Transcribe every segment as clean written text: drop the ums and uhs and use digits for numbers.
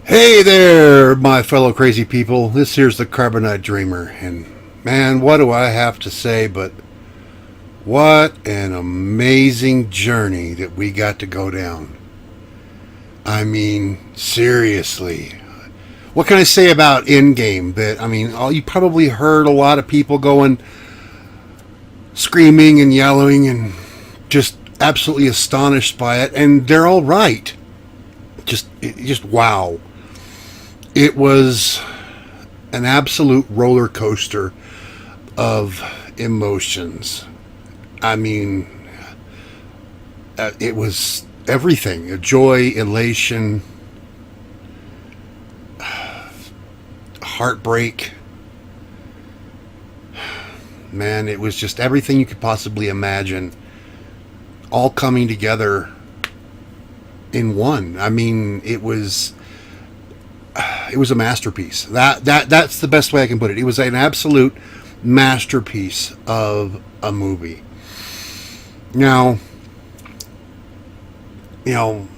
Hey there, my fellow crazy people. This here's the Carbonite Dreamer, and man, what do I have to say but what an amazing journey that we got to go down. I mean, seriously. What can I say about Endgame? That, I mean, you probably heard a lot of people going screaming and yelling and just absolutely astonished by it, and they're all right. Just wow. It was an absolute roller coaster of emotions. I mean, it was everything: joy, elation, heartbreak. Man, it was just everything you could possibly imagine, all coming together in one. I mean, it was a masterpiece. That's the best way I can put it. It was an absolute masterpiece of a movie. Now,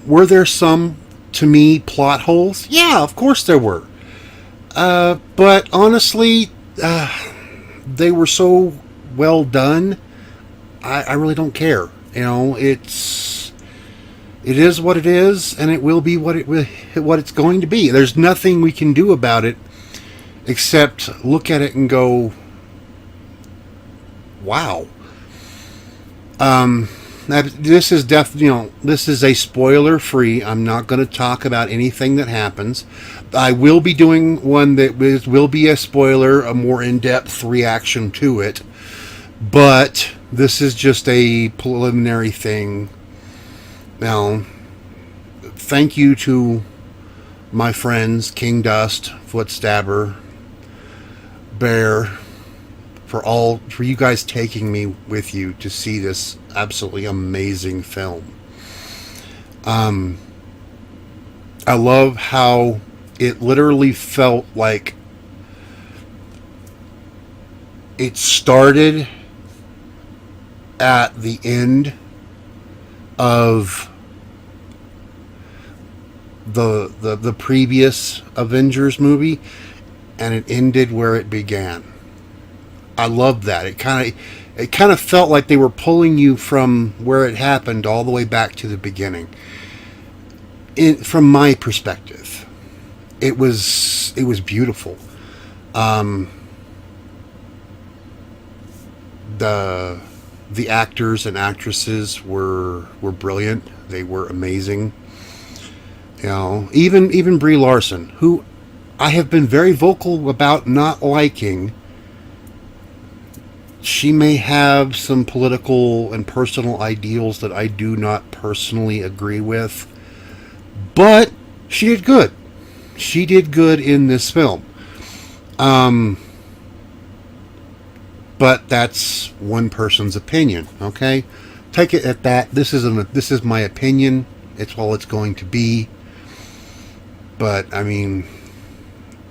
were there some, to me, plot holes? Yeah, of course there were. But honestly, they were so well done. I really don't care. It is what it is, and it will be what it's going to be. There's nothing we can do about it except look at it and go, "Wow." This is this is a spoiler free. I'm not going to talk about anything that happens. I will be doing one that will be a spoiler, a more in-depth reaction to it. But this is just a preliminary thing. Now, thank you to my friends King Dust, Footstabber, Bear, for you guys taking me with you to see this absolutely amazing film. I love how it literally felt like it started at the end of the previous Avengers movie, and it ended where it began. I loved that. It kind of felt like they were pulling you from where it happened all the way back to the beginning. From my perspective, it was beautiful. The actors and actresses were brilliant. They were amazing. Even Brie Larson, who I have been very vocal about not liking. She may have some political and personal ideals that I do not personally agree with, but she did good. She did good in this film. But that's one person's opinion. Okay, take it at that. This is my opinion. It's all it's going to be. But I mean,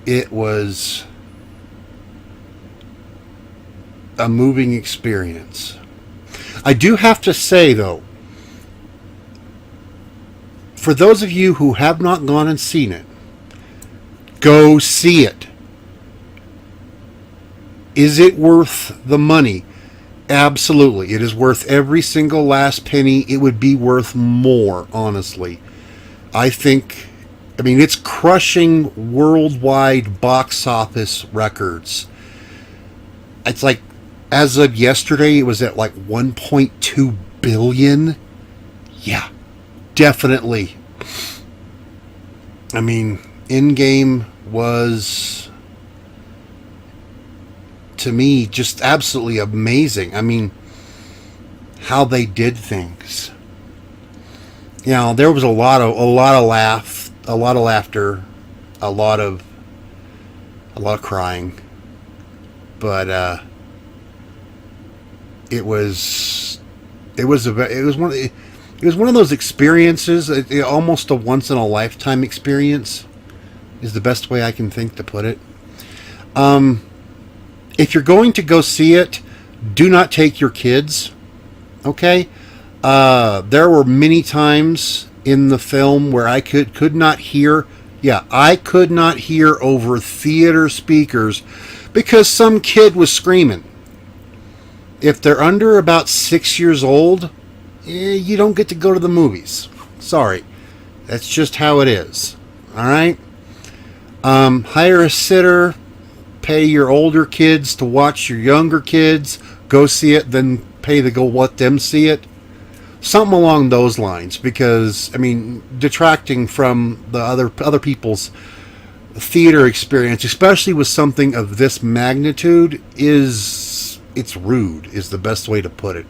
it was a moving experience. I do have to say, though, for those of you who have not gone and seen it, go see it. Is it worth the money? Absolutely. It is worth every single last penny. It would be worth more, honestly. I mean, it's crushing worldwide box office records. It's like, as of yesterday, it was at like 1.2 billion. Yeah, definitely. I mean, Endgame was, to me, just absolutely amazing. I mean, how they did things. There was a lot of laughter, a lot of crying, but it was one of those experiences. Almost a once in a lifetime experience is the best way I can think to put it. If you're going to go see it, do not take your kids. Okay, there were many times in the film where I could not hear Yeah, I could not hear over theater speakers because some kid was screaming. If they're under about 6 years old, you don't get to go to the movies. Sorry. That's just how it is. All right? Hire a sitter, pay your older kids to watch your younger kids, go see it, then pay to go let them see it. Something along those lines, because I mean, detracting from the other people's theater experience, especially with something of this magnitude, it's rude. Is the best way to put it.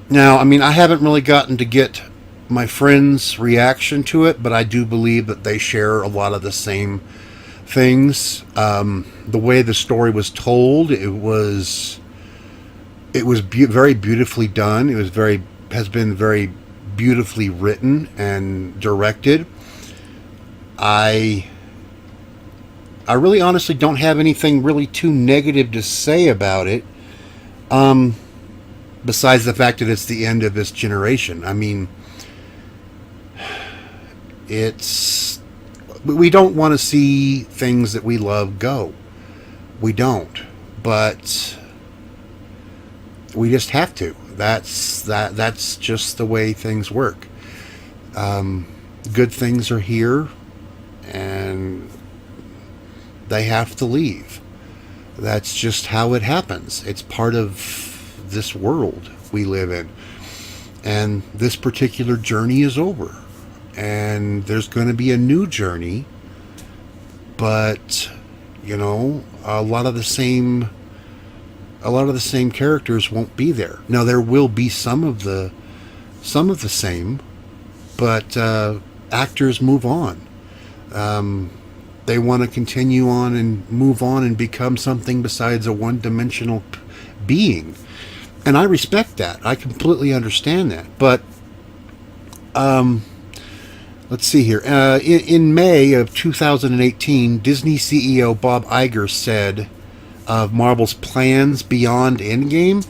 Now, I mean, I haven't really gotten to get my friends' reaction to it, but I do believe that they share a lot of the same things. The way the story was told, it was very beautifully done. Has been very beautifully written and directed. I really honestly don't have anything really too negative to say about it. Besides the fact that it's the end of this generation. I mean, we don't want to see things that we love go. We don't. But we just have to. That's just the way things work. Good things are here, and they have to leave. That's just how it happens. It's part of this world we live in. And this particular journey is over. And there's going to be a new journey. But, a lot of the same characters won't be there. Now there will be some of the same, but actors move on. They want to continue on and move on and become something besides a one-dimensional being. And I respect that. I completely understand that. But let's see here. In May of 2018, Disney CEO Bob Iger said of Marvel's plans beyond Endgame,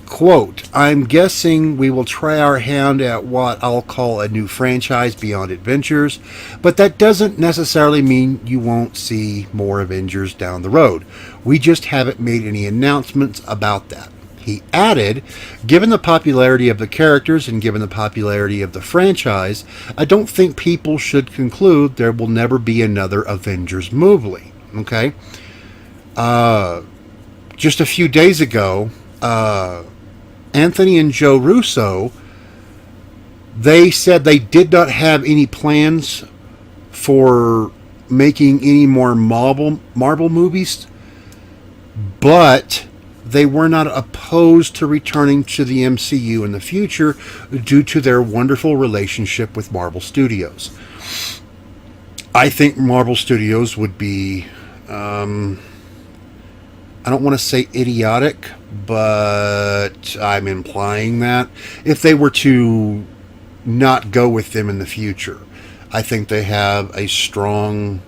quote, "I'm guessing we will try our hand at what I'll call a new franchise beyond Adventures, but that doesn't necessarily mean you won't see more Avengers down the road. We just haven't made any announcements about that." He added, "Given the popularity of the characters and given the popularity of the franchise, I don't think people should conclude there will never be another Avengers movie." Okay? Just a few days ago, Anthony and Joe Russo, they said they did not have any plans for making any more Marvel movies, but they were not opposed to returning to the MCU in the future due to their wonderful relationship with Marvel Studios. I think Marvel Studios would be, I don't want to say idiotic, but I'm implying that if they were to not go with them in the future. I think they have a strong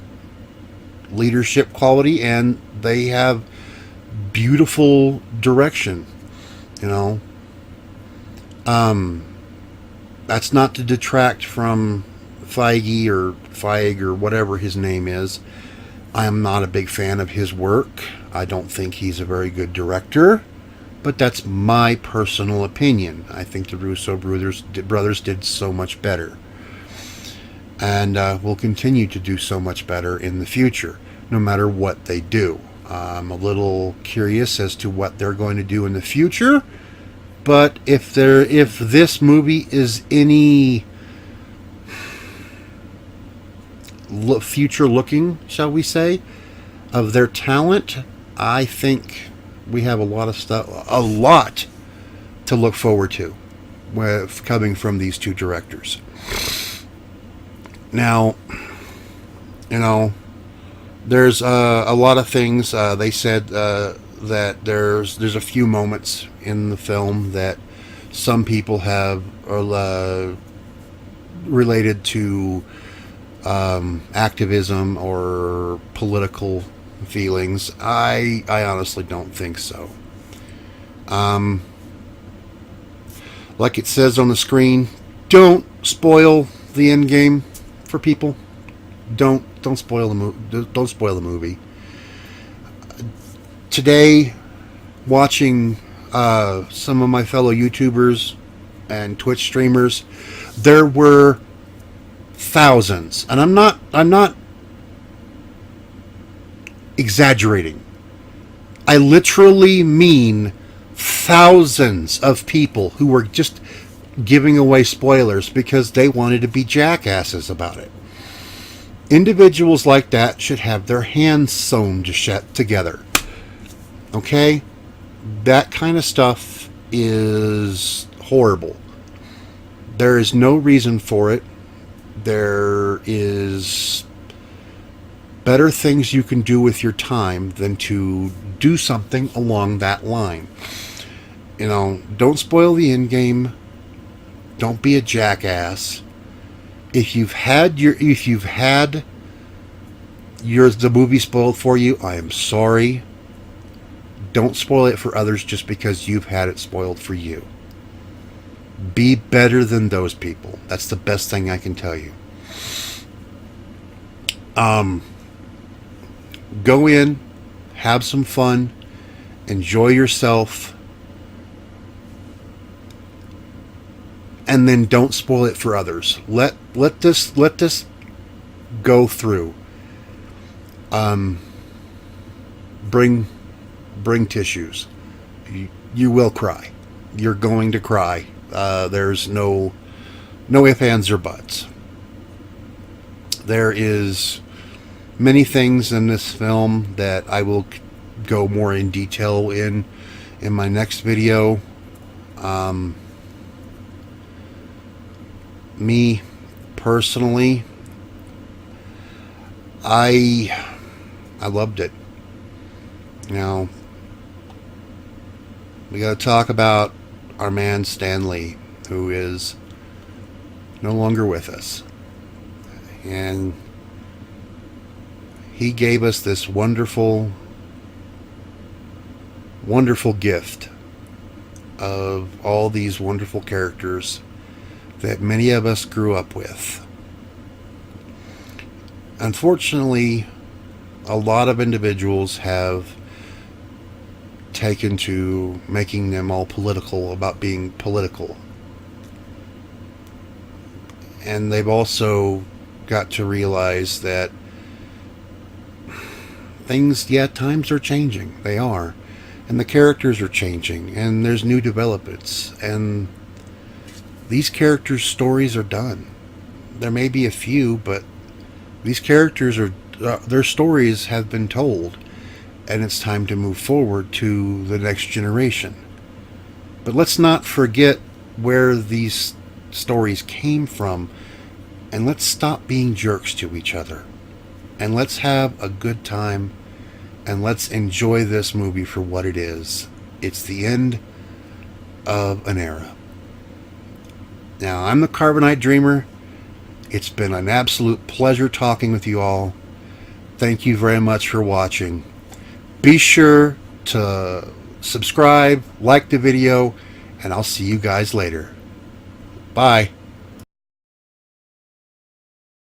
leadership quality and they have beautiful direction, That's not to detract from Feige or whatever his name is. I am not a big fan of his work. I don't think he's a very good director, but that's my personal opinion. I think the Russo brothers did so much better, and will continue to do so much better in the future, no matter what they do. I'm a little curious as to what they're going to do in the future, but if this movie is any future looking, shall we say, of their talent, I think we have a lot to look forward to with coming from these two directors. Now, there's a lot of things. They said that there's a few moments in the film that some people have related to activism or political feelings. I honestly don't think so. Like it says on the screen, don't spoil the end game for people. Don't spoil the don't spoil the movie. Today, watching some of my fellow YouTubers and Twitch streamers, there were thousands, and I'm not exaggerating. I literally mean thousands of people who were just giving away spoilers because they wanted to be jackasses about it. Individuals like that should have their hands sewn together. Okay? That kind of stuff is horrible. There is no reason for it. There is better things you can do with your time than to do something along that line. You know, don't spoil the end game. Don't be a jackass. If you've had the movie spoiled for you, I am sorry. Don't spoil it for others just because you've had it spoiled for you. Be better than those people. That's the best thing I can tell you. Go in, have some fun, enjoy yourself, and then don't spoil it for others. Let this go through. Bring tissues. You will cry. You're going to cry. There's no ifs, ands, or buts. There is many things in this film that I will go more in detail in my next video. Me personally, I loved it. Now, we got to talk about our man Stan Lee, who is no longer with us. And he gave us this wonderful, wonderful gift of all these wonderful characters that many of us grew up with. Unfortunately, a lot of individuals have taken to making them all political about being political. And they've also got to realize that times are changing. They are. And the characters are changing. And there's new developments. And these characters' stories are done. There may be a few, but these characters their stories have been told. And it's time to move forward to the next generation. But let's not forget where these stories came from. And let's stop being jerks to each other. And let's have a good time. And let's enjoy this movie for what it is. It's the end of an era. Now, I'm the Carbonite Dreamer. It's been an absolute pleasure talking with you all. Thank you very much for watching. Be sure to subscribe, like the video, and I'll see you guys later. Bye.